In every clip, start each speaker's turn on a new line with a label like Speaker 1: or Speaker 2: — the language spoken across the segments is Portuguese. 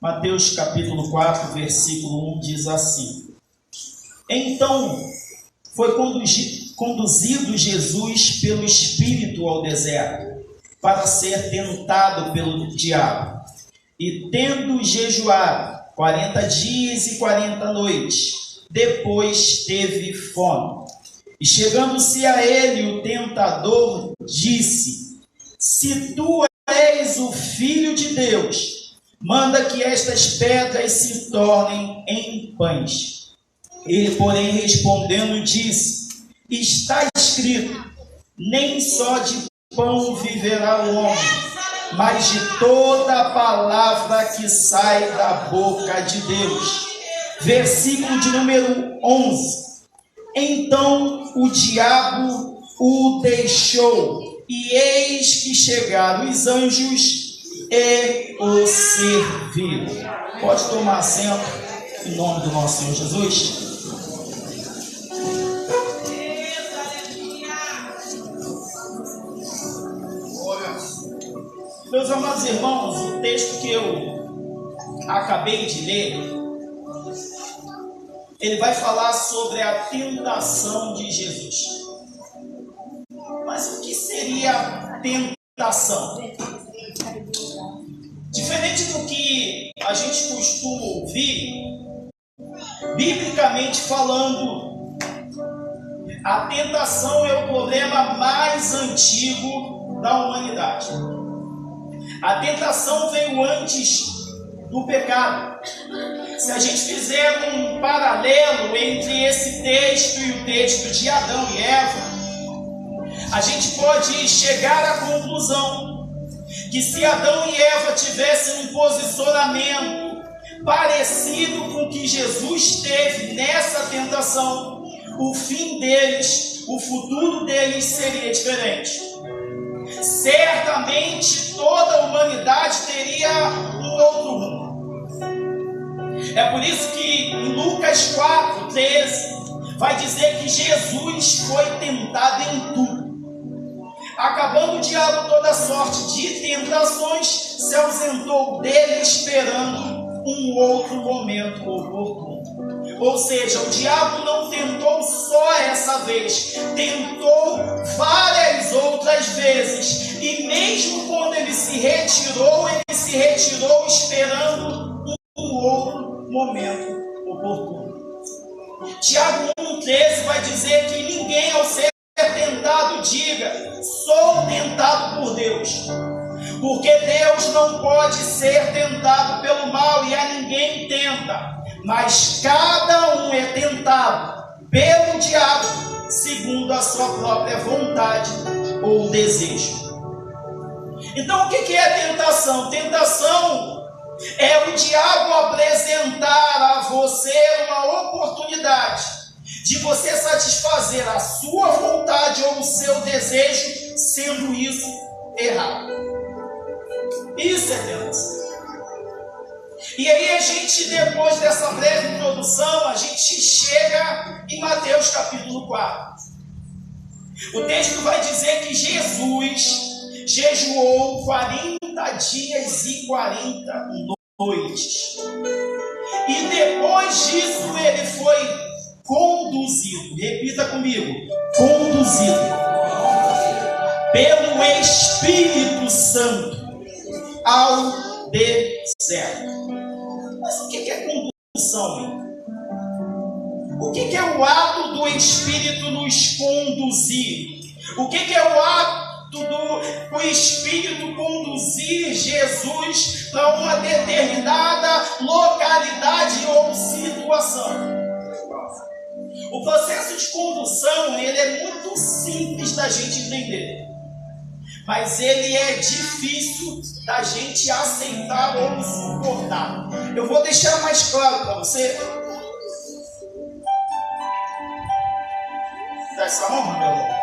Speaker 1: Mateus capítulo 4, versículo 1 diz assim: Então foi conduzido Jesus pelo Espírito ao deserto, para ser tentado pelo diabo. E tendo jejuado 40 dias e 40 noites, depois teve fome. E chegando-se a ele, o tentador disse: Se tu és o Filho de Deus, manda que estas pedras se tornem em pães. Ele, porém, respondendo, disse: Está escrito, nem só de pão viverá o homem, mas de toda a palavra que sai da boca de Deus. Versículo de número 11. Então o diabo o deixou, e eis que chegaram os anjos e o serviram. Pode tomar assento, em nome do nosso Senhor Jesus. Meus amados irmãos, o texto que eu acabei de ler, ele vai falar sobre a tentação de Jesus. Mas o que seria tentação? Diferente do que a gente costuma ouvir, biblicamente falando, a tentação é o problema mais antigo da humanidade. A tentação veio antes do pecado. Se a gente fizer um paralelo entre esse texto e o texto de Adão e Eva, a gente pode chegar à conclusão que se Adão e Eva tivessem um posicionamento parecido com o que Jesus teve nessa tentação, o fim deles, o futuro deles seria diferente. Certamente toda a humanidade teria um outro rumo. É por isso que em Lucas 4:13 vai dizer que Jesus foi tentado em tudo. Acabando o diabo toda sorte de tentações, se ausentou dele esperando um outro momento oportuno. Ou seja, o diabo não tentou só essa vez, tentou várias outras vezes. E mesmo quando ele se retirou esperando um outro momento oportuno. Tiago 1,13 vai dizer que ninguém, ao ser tentado, diga: sou tentado por Deus. Porque Deus não pode ser tentado pelo mal e a ninguém tenta. Mas cada um é tentado pelo diabo, segundo a sua própria vontade ou desejo. Então o que é tentação? Tentação é o diabo apresentar a você uma oportunidade de você satisfazer a sua vontade ou o seu desejo, sendo isso errado. Isso é tentação. E aí a gente, depois dessa breve introdução, a gente chega em Mateus capítulo 4. O texto vai dizer que Jesus jejuou 40 dias e 40 noites. E depois disso ele foi conduzido. Repita comigo: conduzido pelo Espírito Santo ao deserto. Mas o que é condução? O que é o ato do Espírito nos conduzir? O que é o ato do Espírito conduzir Jesus para uma determinada localidade ou situação? O processo de condução, ele é muito simples da gente entender, mas ele é difícil da gente aceitar ou suportar. Eu vou deixar mais claro para você. Dá essa mão, meu irmão.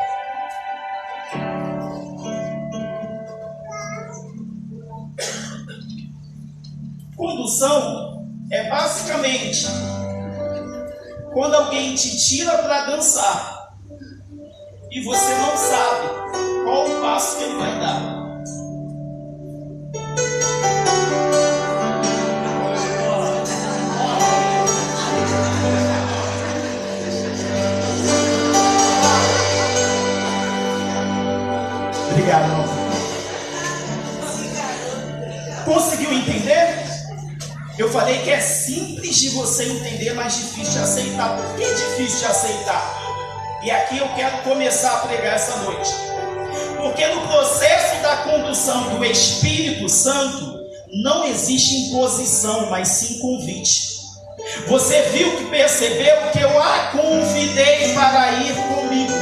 Speaker 1: Condução é basicamente quando alguém te tira para dançar e você não sabe qual o passo que ele vai dar. Eu falei que é simples de você entender, mas difícil de aceitar. Por que é difícil de aceitar? E aqui eu quero começar a pregar essa noite. Porque no processo da condução do Espírito Santo, não existe imposição, mas sim convite. Você viu que percebeu que eu a convidei para ir comigo.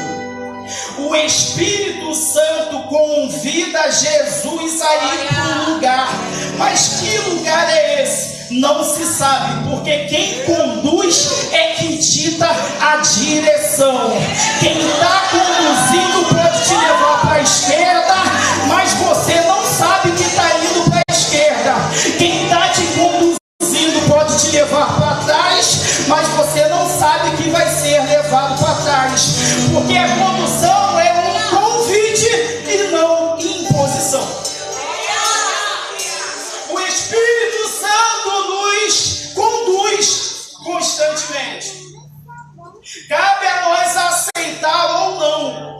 Speaker 1: O Espírito Santo convida Jesus a ir para um lugar. Mas que lugar é esse? Não se sabe, porque quem conduz é que dita a direção. Quem está conduzindo pode te levar para a esquerda, mas você não sabe que está indo para a esquerda. Quem está te conduzindo pode te levar para trás, mas você não sabe que vai ser levado para trás, porque a condução é um convite e não imposição. O Espírito Santo nos conduz constantemente. Cabe a nós aceitar ou não.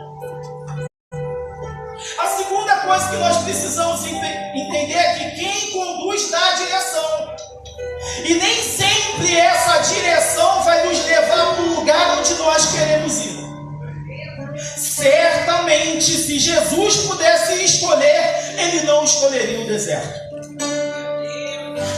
Speaker 1: A segunda coisa que nós precisamos entender é que quem conduz dá a direção. E nem sempre essa direção vai nos levar para o lugar onde nós queremos ir. Certamente, se Jesus pudesse escolher, ele não escolheria o deserto.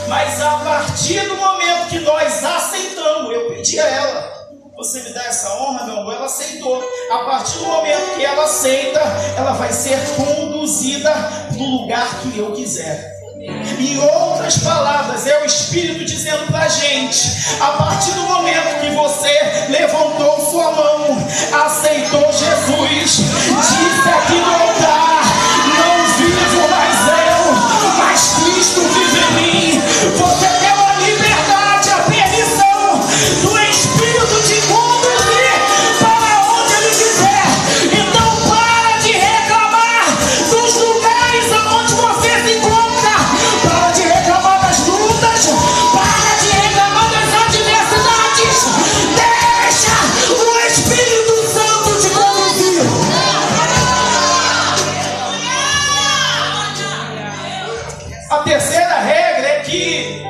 Speaker 1: Mas a partir do momento que nós aceitamos, eu pedi a ela, você me dá essa honra, meu amor? Ela aceitou. A partir do momento que ela aceita, ela vai ser conduzida para o lugar que eu quiser. Em outras palavras, é o Espírito dizendo para a gente: a partir do momento que você levantou sua mão, aceitou Jesus, disse aqui no altar: não vivo mais eu, mas Cristo vive em mim. Você deu a liberdade, a permissão do Espírito te conduzir para onde Ele quiser. Então para de reclamar dos lugares aonde você se encontra. Para de reclamar das lutas. Para de reclamar das adversidades. Deixa o Espírito Santo te conduzir. A terceira regra é que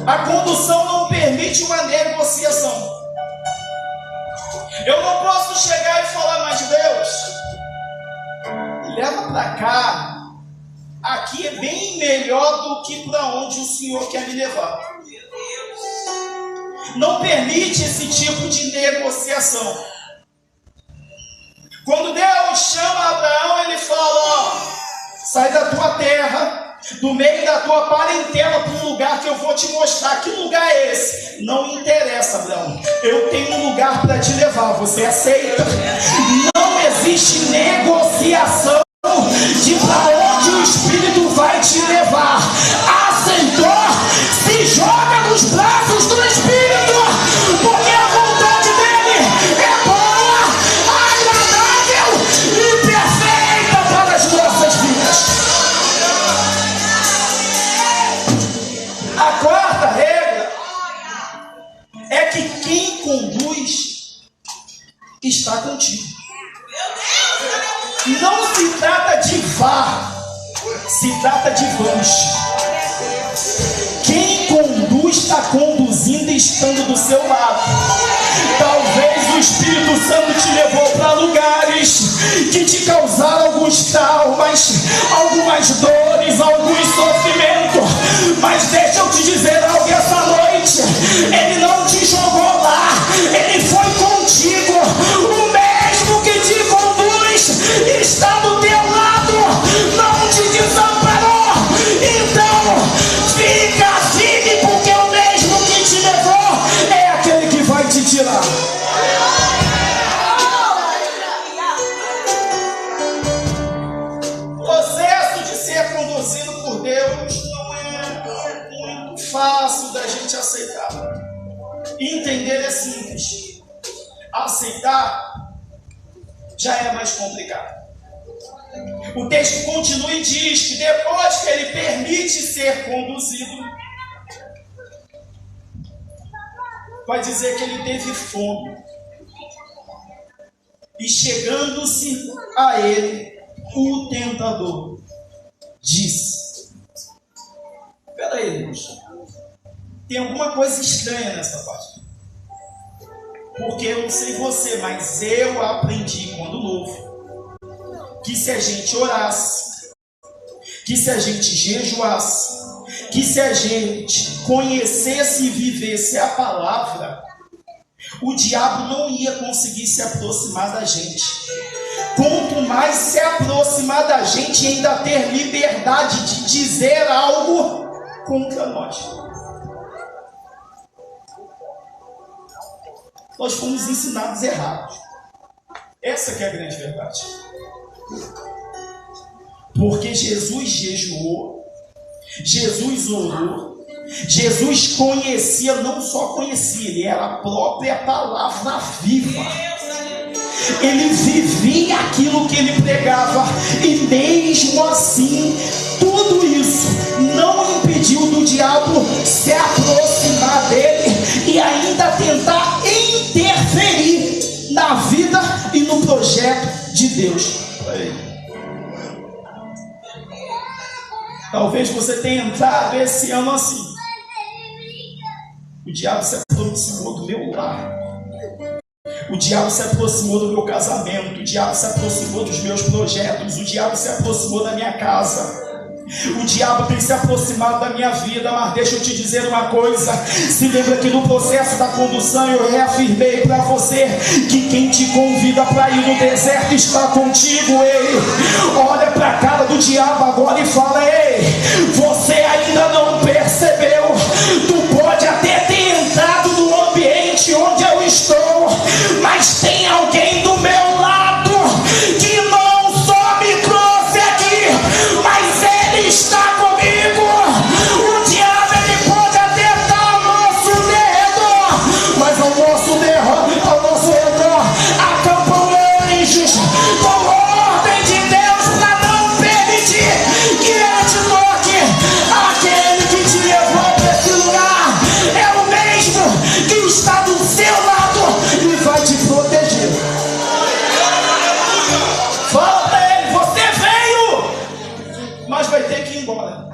Speaker 1: a condução não permite uma negociação. Eu não posso chegar e falar: mas Deus, me leva para cá. Aqui é bem melhor do que para onde o Senhor quer me levar. Não permite esse tipo de negociação. Quando Deus chama Abraão, Ele fala: ó, sai da tua terra, do meio da tua parentela, para um lugar que eu vou te mostrar. Que lugar é esse? Não interessa, Abraão. Eu tenho um lugar para te levar. Você aceita? Não existe negociação de para onde o Espírito vai te levar. Aceitou? Se joga nos braços do Espírito, porque a vontade dele é boa, agradável e perfeita para as nossas vidas. A quarta regra é que quem conduz está contigo. Não se trata de vá, se trata de vamos. Quem conduz está conduzindo e estando do seu lado. Talvez o Espírito Santo te levou para lugares que te causaram alguns traumas, algumas dores, alguns sofrimentos. Mas deixa eu te dizer algo essa noite: Ele não te jogou lá, Ele foi contigo. O mesmo que te conduz está do teu lado, não te desamparou. Então fique, porque o mesmo que te levou é aquele que vai te tirar. O processo de ser conduzido por Deus não é muito fácil da gente aceitar. Entender é simples. Aceitar já é mais complicado. O texto continua e diz que depois que ele permite ser conduzido, vai dizer que ele teve fome. E chegando-se a ele, o tentador disse: espera Olha aí, irmãos. Tem alguma coisa estranha nessa parte. Porque eu não sei você, mas eu aprendi quando novo que se a gente orasse, que se a gente jejuasse, que se a gente conhecesse e vivesse a palavra, o diabo não ia conseguir se aproximar da gente. Quanto mais se aproximar da gente e ainda ter liberdade de dizer algo contra nós. Nós fomos ensinados errados. Essa que é a grande verdade. Porque Jesus jejuou, Jesus orou, Jesus conhecia, não só conhecia, ele era a própria palavra viva. Ele vivia aquilo que ele pregava, e mesmo assim, tudo isso não impediu do diabo se aproximar dele e ainda tentar interferir na vida e no projeto de Deus. Talvez você tenha entrado esse ano assim. O diabo se aproximou do meu lar. O diabo se aproximou do meu casamento. O diabo se aproximou dos meus projetos. O diabo se aproximou da minha casa. O diabo tem se aproximado da minha vida. Mas deixa eu te dizer uma coisa. Se lembra que no processo da condução eu reafirmei para você que quem te convida para ir no deserto está contigo. Ei, olha para a cara do diabo agora e fala: ei, você ainda não percebeu? Tu pode até ter entrado no ambiente onde eu estou, mas tem alguém do meu lado que não só me trouxe aqui, mas ele está comigo. O diabo ele pode até estar ao nosso redor, mas ao nosso redor acampam anjos com ordem de Deus para não permitir que ele te toque. Aquele que te levou para esse lugar é o mesmo que está do seu lado e vai te proteger. Fala para ele: você veio, mas vai ter que ir embora,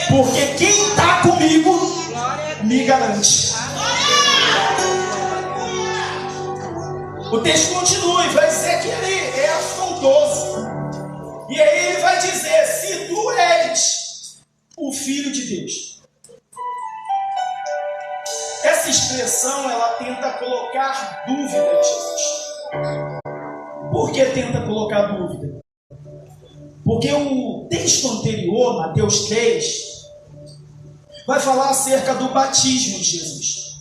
Speaker 1: porque quem está comigo me garante. O texto continua e vai dizer que ele é afrontoso. E aí ele vai dizer: se tu és o Filho de Deus. Essa expressão ela tenta colocar dúvida em Jesus. Por que tenta colocar dúvida? Porque o texto anterior, Mateus 3, vai falar acerca do batismo de Jesus.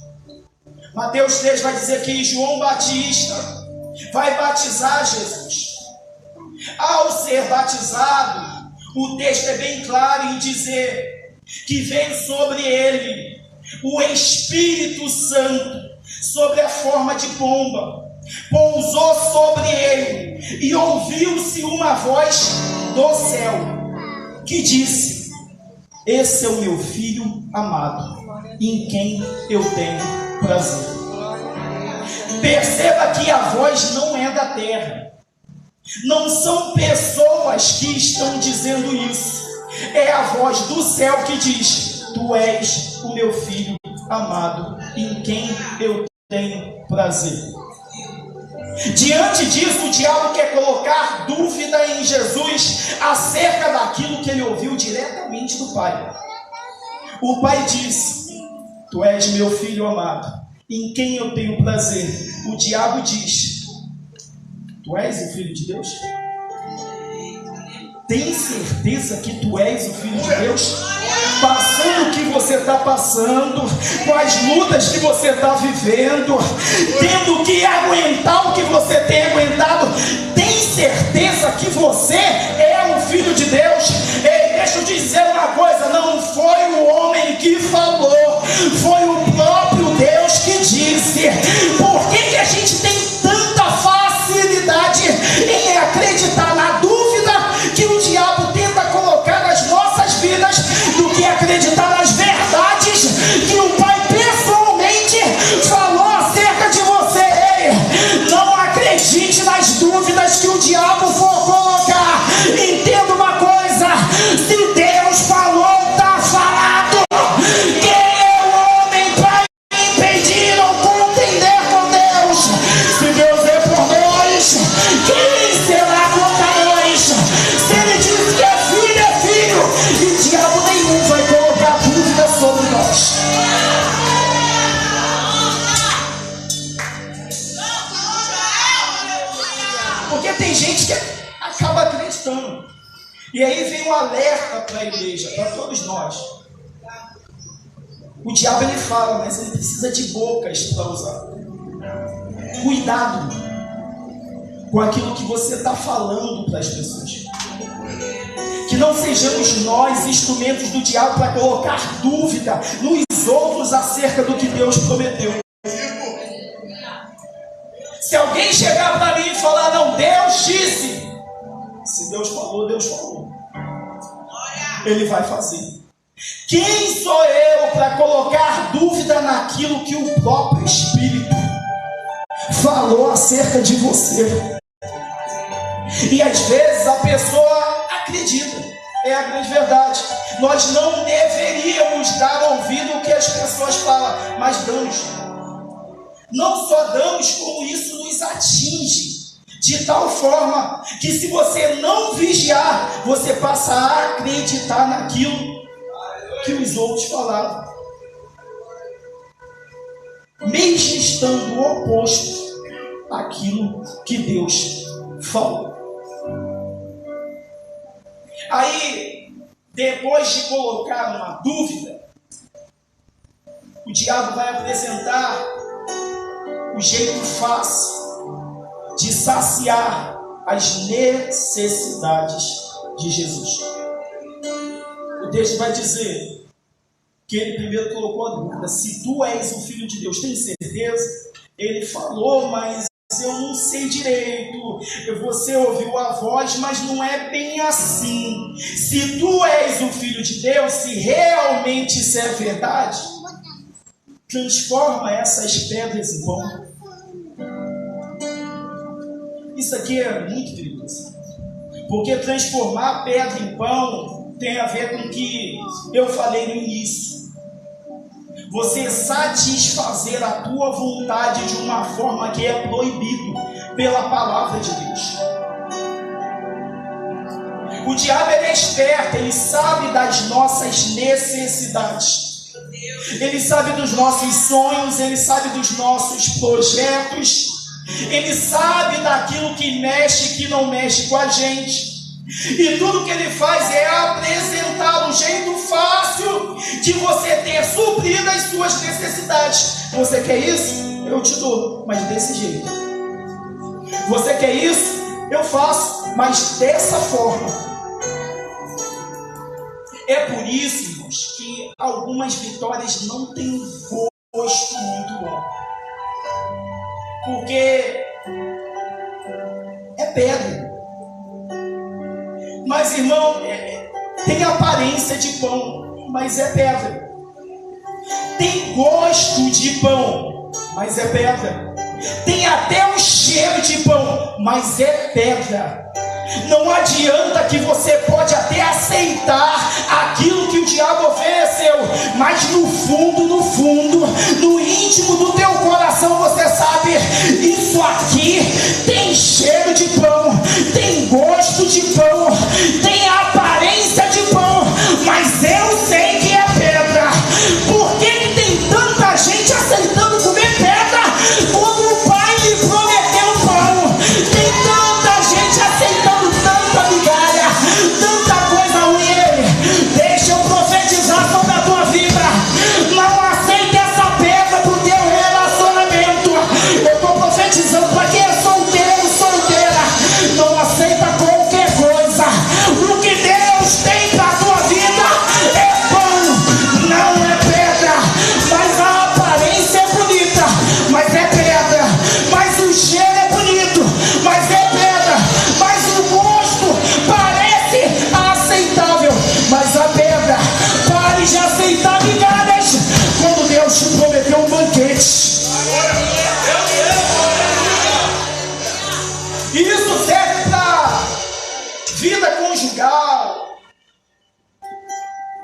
Speaker 1: Mateus 3 vai dizer que João Batista vai batizar Jesus. Ao ser batizado, o texto é bem claro em dizer que veio sobre ele o Espírito Santo, sobre a forma de pomba, pousou sobre ele, e ouviu-se uma voz do céu, que disse: esse é o meu filho amado, em quem eu tenho prazer. Perceba que a voz não é da terra, não são pessoas que estão dizendo isso, é a voz do céu que diz: tu és o meu filho amado, em quem eu tenho prazer. Diante disso, o diabo quer colocar dúvida em Jesus acerca daquilo que ele ouviu diretamente do Pai. O Pai disse: tu és meu filho amado, em quem eu tenho prazer. O diabo diz: tu és o Filho de Deus? Tem certeza que tu és o Filho de Deus? Passando o que você está passando, com as lutas que você está vivendo, tendo que aguentar o que você tem aguentado, tem certeza que você é o Filho de Deus? Ei, deixa eu dizer uma coisa: não foi o homem que falou, foi o próprio Deus que disse. Por que a gente tem tanta facilidade em acreditar na dúvida que o diabo tenta colocar nas nossas vidas, do que acreditar nas verdades que o Pai pessoalmente falou acerca de você? Ei, não acredite nas dúvidas que o diabo for colocar. Entenda uma coisa: se Deus falou, está falado. E aí vem um alerta para a igreja, para todos nós. O diabo ele fala, mas ele precisa de bocas para usar. Cuidado com aquilo que você está falando para as pessoas. Que não sejamos nós instrumentos do diabo para colocar dúvida nos outros acerca do que Deus prometeu. Se alguém chegar para mim e falar, não, Deus disse. Se Deus falou, Deus falou. Ele vai fazer. Quem sou eu para colocar dúvida naquilo que o próprio Espírito falou acerca de você? E às vezes a pessoa acredita. É a grande verdade. Nós não deveríamos dar ouvido ao que as pessoas falam, mas damos. Não só damos, como isso nos atinge. De tal forma que se você não vigiar, você passa a acreditar naquilo que os outros falaram. Mesmo estando oposto àquilo que Deus falou. Aí, depois de colocar uma dúvida, o diabo vai apresentar o jeito fácil de saciar as necessidades de Jesus. O texto vai dizer que ele primeiro colocou a dúvida: se tu és o Filho de Deus, tem certeza? Ele falou, mas eu não sei direito. Você ouviu a voz, mas não é bem assim. Se tu és o Filho de Deus, se realmente isso é verdade, transforma essas pedras em pão. Isso aqui é muito perigoso, porque transformar pedra em pão tem a ver com o que eu falei no início. Você satisfazer a tua vontade de uma forma que é proibido pela palavra de Deus. O diabo é esperto, ele sabe das nossas necessidades. Ele sabe dos nossos sonhos, ele sabe dos nossos projetos. Ele sabe daquilo que mexe e que não mexe com a gente. E tudo que ele faz é apresentar um jeito fácil de você ter suprido as suas necessidades. Você quer isso? Eu te dou, mas desse jeito. Você quer isso? Eu faço, mas dessa forma. É por isso, irmãos, que algumas vitórias não têm gosto muito bom. Porque é pedra. Mas, irmão, tem aparência de pão, mas é pedra. Tem gosto de pão, mas é pedra. Tem até um cheiro de pão, mas é pedra. Não adianta que você pode até aceitar aquilo que o diabo ofereceu, mas no fundo, no íntimo do teu coração, você sabe, isso aqui tem cheiro de pão, tem gosto de pão, tem aparência de pão, mas eu sei que é pedra. Por que tem tanta gente aceitando comer pedra quando o Pai lhe prometeu pão? Tem tanta gente aceitando tanta migalha, tanta coisa ruim. Deixa eu profetizar sobre a tua vida. Não aceite essa pedra pro teu relacionamento. Eu estou profetizando para quem é solteiro, solteira. Não aceita qualquer coisa. O que Deus tem para a tua vida é pão, não é pedra. Mas a aparência é bonita, mas é pedra. Mas o cheiro é bonito, mas é pedra. Mas o gosto parece aceitável, mas a pedra. Pare de aceitar migalhas quando Deus te prometeu um banquete. Isso serve para vida conjugal,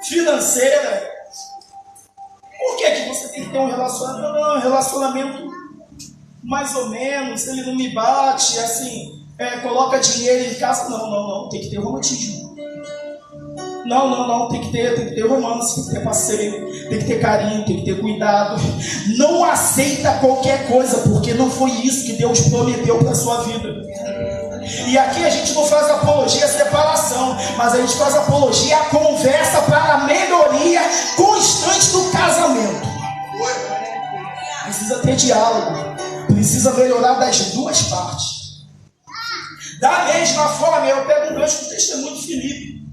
Speaker 1: financeira. Por que você tem que ter um relacionamento? Não, um relacionamento mais ou menos, ele não me bate, assim, coloca dinheiro em casa. Não, tem que ter romantismo. Não, tem que ter romance, tem que ter passeio, tem que ter carinho, tem que ter cuidado. Não aceita qualquer coisa, porque não foi isso que Deus prometeu para a sua vida. E aqui a gente não faz apologia à separação, mas a gente faz apologia à conversa para a melhoria constante do casamento. Precisa ter diálogo, precisa melhorar das duas partes. Da mesma forma, eu pego um gancho com o testemunho de Filipe.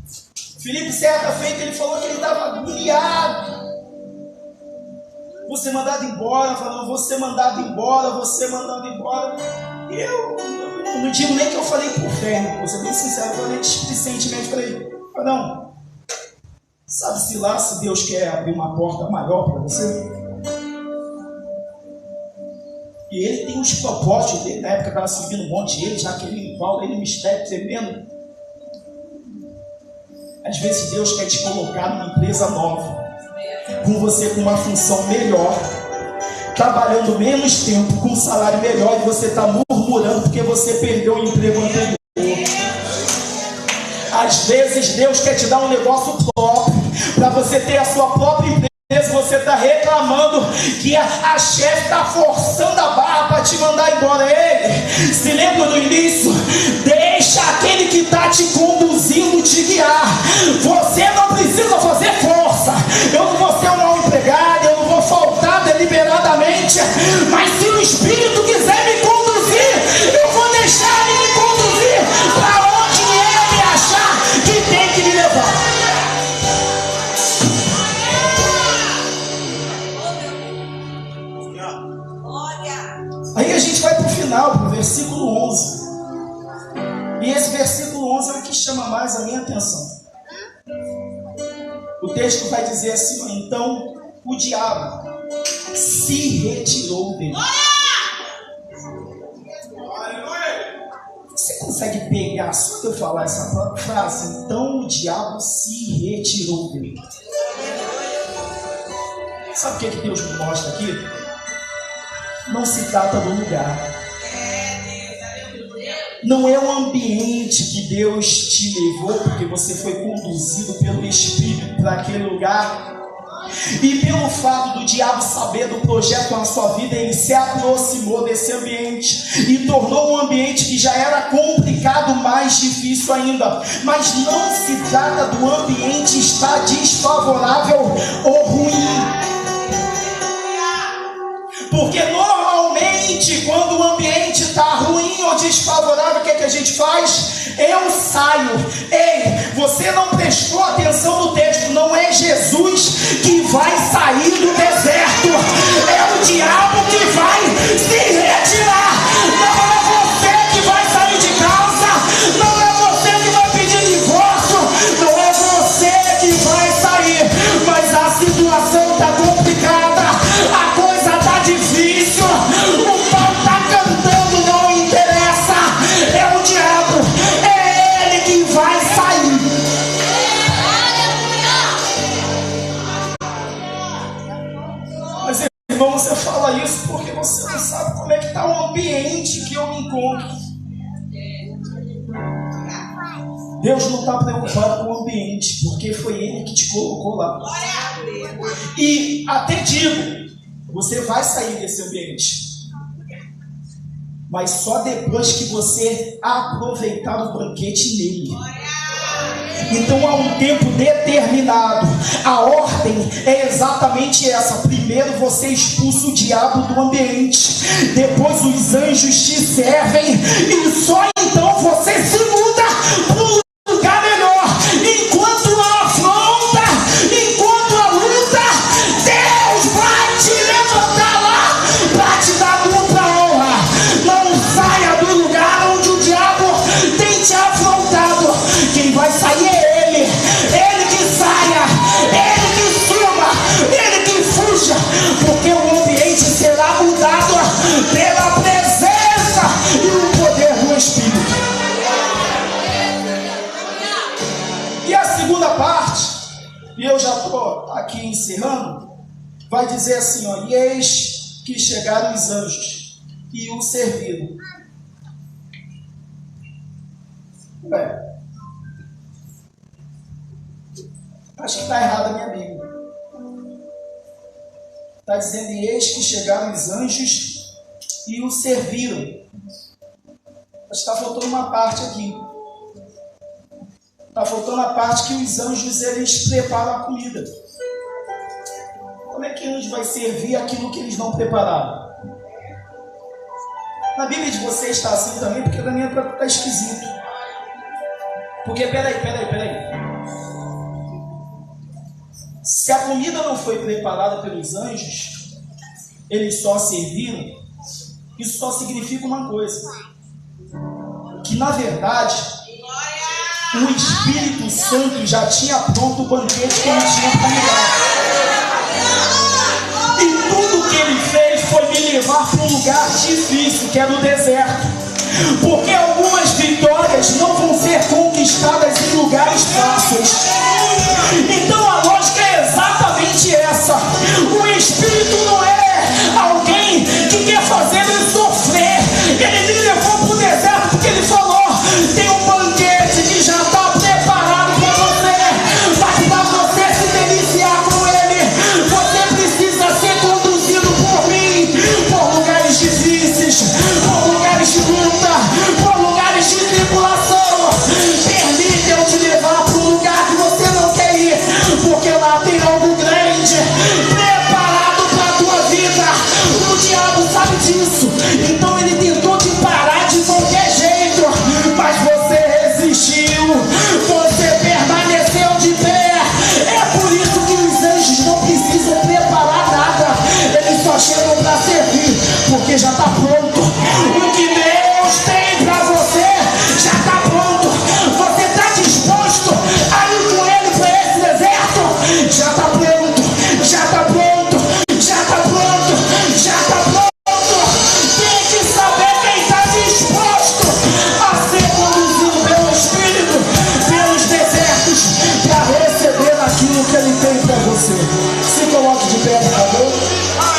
Speaker 1: Filipe, certa feita, ele falou que ele estava agoniado. Vou ser mandado embora, falando, vou ser mandado embora, vou ser mandado embora. E eu não digo nem que eu falei por fé, vou ser bem sincero, eu falei displicentemente, falei, não, sabe-se lá se Deus quer abrir uma porta maior para você? E ele tem uns propósitos dele, na época estava subindo um monte, ele, Jaqueline, Paulo, ele, mistério tremendo. Às vezes Deus quer te colocar numa empresa nova, com você com uma função melhor, trabalhando menos tempo, com um salário melhor, e você está murmurando porque você perdeu o emprego anterior. Às vezes Deus quer te dar um negócio próprio, para você ter a sua própria empresa. Você está reclamando que a chefe está forçando a barra para te mandar embora. Ele, se lembra do início? Deixa aquele que está te conduzindo te guiar. Você não precisa fazer força. Eu não vou ser um mau empregado, eu não vou faltar deliberadamente, mas se o Espírito quiser me conduzir, eu vou deixar ele me conduzir para onde ele achar que tem que me levar. Aí a gente vai para o final, para o versículo 11. E esse versículo 11 é o que chama mais a minha atenção. O texto vai dizer assim: então o diabo se retirou dele. Você consegue pegar, só de eu falar essa frase? Então o diabo se retirou dele. Sabe o que Deus me mostra aqui? Não se trata do lugar. Não é o ambiente que Deus te levou, porque você foi conduzido pelo Espírito para aquele lugar. E pelo fato do diabo saber do projeto na sua vida, ele se aproximou desse ambiente e tornou um ambiente que já era complicado, mais difícil ainda. Mas não se trata do ambiente estar desfavorável ou ruim. Porque normalmente quando o ambiente está ruim ou desfavorável, o que a gente faz? Eu saio. Ei, você não prestou atenção no texto. Não é Jesus que vai sair do deserto, é o diabo que vai se retirar. Não é você que vai sair de casa, não é você que vai pedir divórcio, não é você que vai sair. Mas a situação está complicada, a coisa está difícil, o pau está cantando, não interessa, é o diabo, é ele que vai sair. Mas irmão, você fala isso porque você não sabe como é que está o ambiente que eu me encontro. Deus não está preocupado com o ambiente, porque foi Ele que te colocou lá. E até digo, você vai sair desse ambiente, mas só depois que você aproveitar o banquete nele. Então há um tempo determinado. A ordem é exatamente essa: primeiro você expulsa o diabo do ambiente, depois os anjos te servem, e só então você se muda para um lugar melhor. Enquanto a afronta, enquanto a luta, Deus vai te levantar lá para te dar dupla honra. Não saia do lugar onde o diabo tem te afrontado. Quem vai sair é Ele. Ele que saia, Ele que suma, Ele que fuja, porque o ambiente será mudado pela presença e o poder do Espírito. E a segunda parte, e eu já estou aqui encerrando, vai dizer assim, ó: e eis que chegaram os anjos e o serviram. Acho que está errado a minha Bíblia. Está dizendo: e eis que chegaram os anjos e o serviram. Mas está faltando uma parte aqui. Está faltando a parte que os anjos, eles preparam a comida. Como é que anjo vai servir aquilo que eles não prepararam? Na Bíblia de vocês está assim também, porque da minha está esquisito. Porque, peraí. Se a comida não foi preparada pelos anjos, eles só serviram, isso só significa uma coisa. Que na verdade, o Espírito Santo já tinha pronto o banquete que ele tinha para me dar. E tudo que ele fez foi me levar para um lugar difícil, que era o deserto. Porque algumas vitórias não vão ser conquistadas em lugares fáceis. Então a lógica é exatamente essa. O Espírito não é alguém que quer fazer ele sofrer. Ele me levou para o deserto porque ele falou: tem um banquete que já está preparado para você. Mas para você se deliciar com ele, você precisa ser conduzido por mim, por lugares difíceis, por lugares de luta, por lugares de tribulação. Permite eu te levar para um lugar que você não quer ir, porque lá tem algo grande preparado para a tua vida. O diabo sabe disso, então ele tentou te parar de qualquer jeito, mas você resistiu, você permaneceu de pé. É por isso que os anjos não precisam preparar nada, eles só chegam para servir, porque já está pronto. O que Deus tem para você já está pronto. Você está disposto a ir com ele para esse deserto? Já está pronto, já está pronto, já está pronto, já está pronto. Tem que saber quem está disposto a ser conduzido pelo Espírito, pelos desertos, para receber aquilo que ele tem para você. Se coloque de pé, por favor.